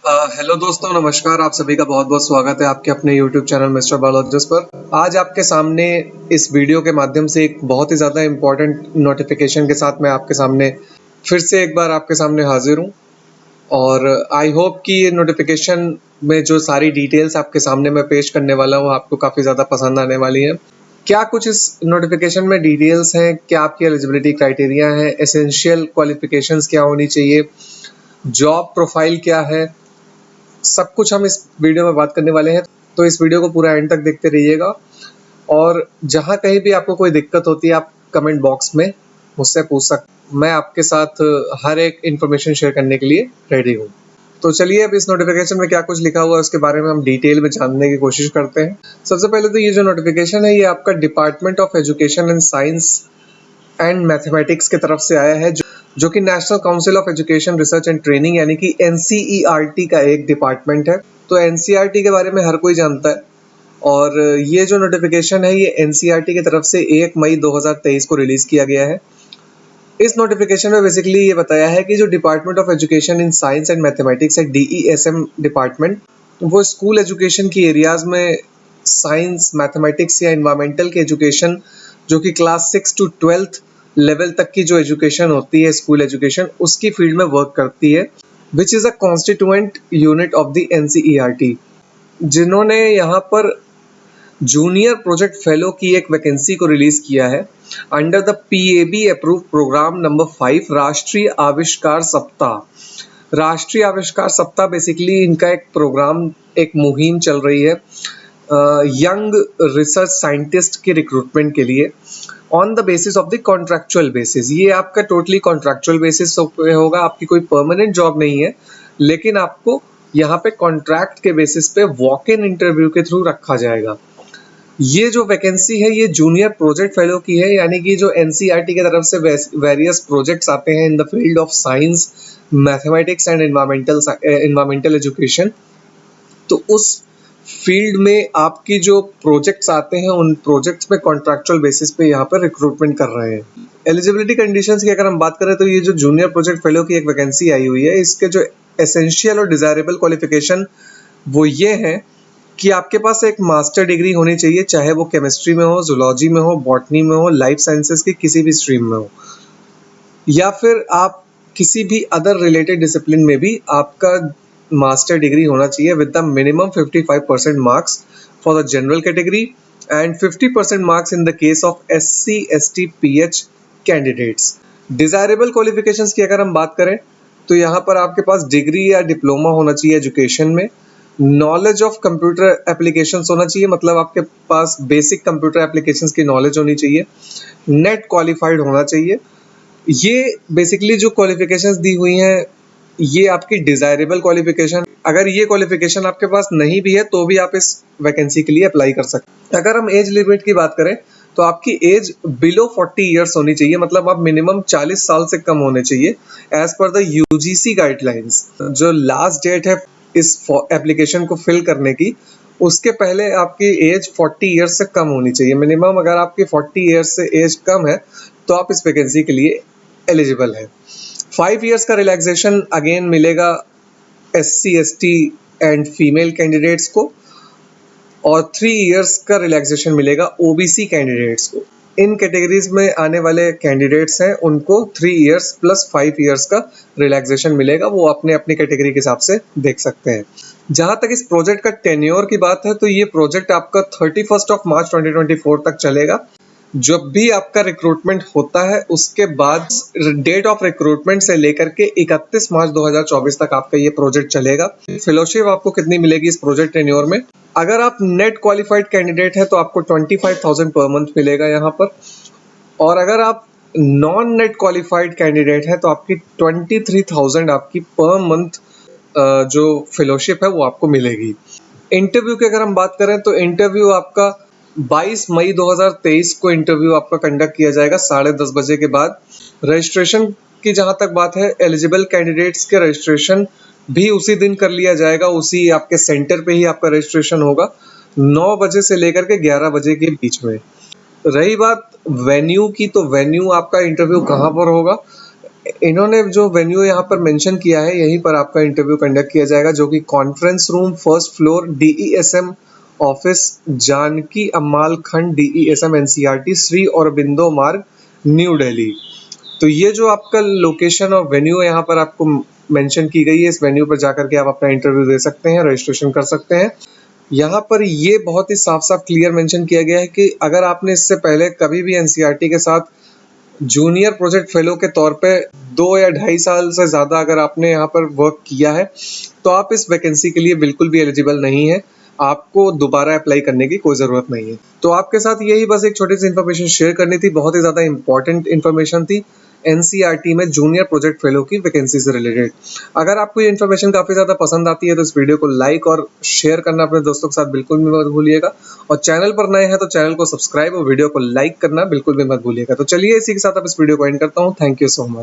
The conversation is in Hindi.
हेलो दोस्तों, नमस्कार। आप सभी का बहुत बहुत स्वागत है आपके अपने YouTube चैनल मिस्टर बायोलॉजिस्ट पर। आज आपके सामने इस वीडियो के माध्यम से एक बहुत ही ज़्यादा इम्पोर्टेंट नोटिफिकेशन के साथ मैं आपके सामने फिर से एक बार आपके सामने हाजिर हूँ। और आई होप कि ये नोटिफिकेशन में जो सारी डिटेल्स आपके सामने मैं पेश करने वाला हूँ आपको काफ़ी ज़्यादा पसंद आने वाली हैं। क्या कुछ इस नोटिफिकेशन में डिटेल्स हैं, क्या आपकी एलिजिबिलिटी क्राइटेरिया है, एसेंशियल क्वालिफिकेशंस क्या होनी चाहिए, जॉब प्रोफाइल क्या है, सब कुछ हम इस वीडियो में बात करने वाले हैं। तो इस वीडियो को पूरा एंड तक देखते रहिएगा। और जहाँ कहीं भी आपको कोई दिक्कत होती है आप कमेंट बॉक्स में मुझसे पूछ सकते। मैं आपके साथ हर एक इन्फॉर्मेशन शेयर करने के लिए रेडी हूँ। तो चलिए अब इस नोटिफिकेशन में क्या कुछ लिखा हुआ है उसके बारे में हम डिटेल में जानने की कोशिश करते हैं। सबसे पहले तो ये जो नोटिफिकेशन है ये आपका department of education and science and mathematics की तरफ से आया है, जो कि national council of education research and training यानी कि NCERT का एक डिपार्टमेंट है। तो NCERT के बारे में हर कोई जानता है। और ये जो नोटिफिकेशन है ये NCERT की तरफ से 1 मई 2023 को रिलीज किया गया है। इस नोटिफिकेशन में बेसिकली ये बताया है कि जो department of education in science and mathematics है, DESM डिपार्टमेंट, वो स्कूल एजुकेशन की एरियाज में साइंस, मैथमेटिक्स या इन्वायरमेंटल की एजुकेशन, जो कि क्लास 6 to 12th लेवल तक की जो एजुकेशन होती है, स्कूल एजुकेशन, उसकी फील्ड में वर्क करती है, which is a constituent unit of the NCERT। जिन्होंने यहाँ पर जूनियर प्रोजेक्ट फेलो की एक वैकेंसी को रिलीज किया है under the PAB approve program number 5 राष्ट्रीय आविष्कार सप्ताह। राष्ट्रीय आविष्कार सप्ताह बेसिकली इनका एक प्रोग्राम, एक मुहिम चल रही है यंग रिसर्च साइंटिस्ट के रिक्रूटमेंट के लिए on the basis of the contractual basis. ये आपका टोटली कॉन्ट्रैक्चुअल बेसिस होगा, आपकी कोई परमानेंट जॉब नहीं है, लेकिन आपको यहाँ पे कॉन्ट्रैक्ट के बेसिस पे वॉक इन इंटरव्यू के थ्रू रखा जाएगा। ये जो वैकेंसी है ये जूनियर प्रोजेक्ट फेलो की है, यानी कि जो NCERT की तरफ से वेरियस प्रोजेक्ट्स आते हैं in the field of science, mathematics and environmental education, तो उस फील्ड में आपकी जो प्रोजेक्ट्स आते हैं उन प्रोजेक्ट्स में कॉन्ट्रैक्चुअल बेसिस पे यहाँ पर रिक्रूटमेंट कर रहे हैं। एलिजिबिलिटी कंडीशंस की अगर हम बात करें तो ये जो जूनियर प्रोजेक्ट फेलो की एक वैकेंसी आई हुई है, इसके जो एसेंशियल और डिजायरेबल क्वालिफिकेशन वो ये है कि आपके पास एक मास्टर डिग्री होनी चाहिए, चाहे वो केमिस्ट्री में हो, जूलॉजी में हो, बॉटनी में हो, लाइफ साइंसेस की किसी भी स्ट्रीम में हो, या फिर आप किसी भी अदर रिलेटेड डिसिप्लिन में भी आपका मास्टर डिग्री होना चाहिए with the minimum 55% marks for the general category and 50% marks in the case of SC ST PH candidates. Desirable qualifications की अगर हम बात करें तो यहाँ पर आपके पास डिग्री या डिप्लोमा होना चाहिए एजुकेशन में, नॉलेज ऑफ कंप्यूटर एप्लीकेशंस होना चाहिए, मतलब आपके पास बेसिक कंप्यूटर एप्लीकेशंस की नॉलेज होनी चाहिए, नेट क्वालिफाइड होना चाहिए। ये बेसिकली जो क्वालिफिकेशंस दी हुई हैं ये आपकी डिजायरेबल क्वालिफिकेशन। अगर ये क्वालिफिकेशन आपके पास नहीं भी है तो भी आप इस वैकेंसी के लिए अप्लाई कर सकते हैं। अगर हम एज लिमिट की बात करें तो आपकी एज बिलो 40 ईयर्स होनी चाहिए, मतलब आप मिनिमम 40 साल से कम होने चाहिए as per the UGC guidelines. जो लास्ट डेट है इस एप्लीकेशन को फिल करने की, उसके पहले आपकी एज 40 ईयर्स से कम होनी चाहिए मिनिमम। अगर आपकी 40 ईयर्स से एज कम है तो आप इस वैकेंसी के लिए एलिजिबल है। 5 ईयर्स का रिलैक्सेशन अगेन मिलेगा SC ST and female candidates को, और 3 ईयर्स का रिलैक्सेशन मिलेगा OBC कैंडिडेट्स को। इन कैटेगरीज में आने वाले कैंडिडेट्स हैं उनको 3 ईयर्स प्लस 5 ईयर्स का रिलैक्सेशन मिलेगा, वो अपने अपनी कैटेगरी के हिसाब से देख सकते हैं। जहां तक इस प्रोजेक्ट का टेन्योर की बात है तो ये प्रोजेक्ट आपका 31 मार्च 2024 तक चलेगा। जब भी आपका रिक्रूटमेंट होता है उसके बाद डेट ऑफ रिक्रूटमेंट से लेकर के 31 मार्च 2024 तक आपका ये प्रोजेक्ट चलेगा। फेलोशिप आपको कितनी मिलेगी इस प्रोजेक्ट टेन्योर में? अगर आप नेट क्वालिफाइड कैंडिडेट है तो आपको 25,000 पर मंथ मिलेगा यहाँ पर, और अगर आप नॉन नेट क्वालिफाइड कैंडिडेट है तो आपकी 23,000 आपकी पर मंथ जो फेलोशिप है वो आपको मिलेगी। इंटरव्यू की अगर हम बात करें तो इंटरव्यू आपका 22 मई 2023 को इंटरव्यू आपका कंडक्ट किया जाएगा 10:30 बजे के बाद। रजिस्ट्रेशन की जहां तक बात है, एलिजिबल कैंडिडेट्स के रजिस्ट्रेशन भी उसी दिन कर लिया जाएगा, उसी आपके सेंटर पे ही आपका रजिस्ट्रेशन होगा 9 बजे से लेकर के 11 बजे के बीच में। रही बात वेन्यू की, तो वेन्यू आपका इंटरव्यू कहाँ पर होगा? इन्होंने जो वेन्यू यहाँ पर मेंशन किया है, यहीं पर आपका इंटरव्यू कंडक्ट किया जाएगा, जो कि conference room first floor DESM office, Janaki Ammal Khand, DESM NCRT, Shri Aurobindo मार्ग, न्यू दिल्ली। तो ये जो आपका लोकेशन और वेन्यू यहाँ पर आपको मेंशन की गई है, इस वेन्यू पर जाकर के आप अपना इंटरव्यू दे सकते हैं, रजिस्ट्रेशन कर सकते हैं। यहाँ पर ये बहुत ही साफ साफ क्लियर मेंशन किया गया है कि अगर आपने इससे पहले कभी भी NCRT के साथ जूनियर प्रोजेक्ट फेलो के तौर पे 2 या 2.5 साल से ज़्यादा अगर आपने यहाँ पर वर्क किया है, तो आप इस वैकेंसी के लिए बिल्कुल भी एलिजिबल नहीं है। आपको दोबारा अप्लाई करने की कोई ज़रूरत नहीं है। तो आपके साथ यही बस एक छोटी सी इन्फॉर्मेशन शेयर करनी थी, बहुत ही ज़्यादा इंपॉर्टेंट इन्फॉर्मेशन थी NCRT में जूनियर प्रोजेक्ट फेलो की वैकेंसी से रिलेटेड। अगर आपको ये इन्फॉर्मेशन काफ़ी ज़्यादा पसंद आती है तो इस वीडियो को लाइक और शेयर करना अपने दोस्तों के साथ बिल्कुल भी मत भूलिएगा, और चैनल पर नए हैं तो चैनल को सब्सक्राइब और वीडियो को लाइक करना बिल्कुल भी मत भूलिएगा। तो चलिए इसी के साथ अब इस वीडियो को एंड करता हूँ। Thank you so much.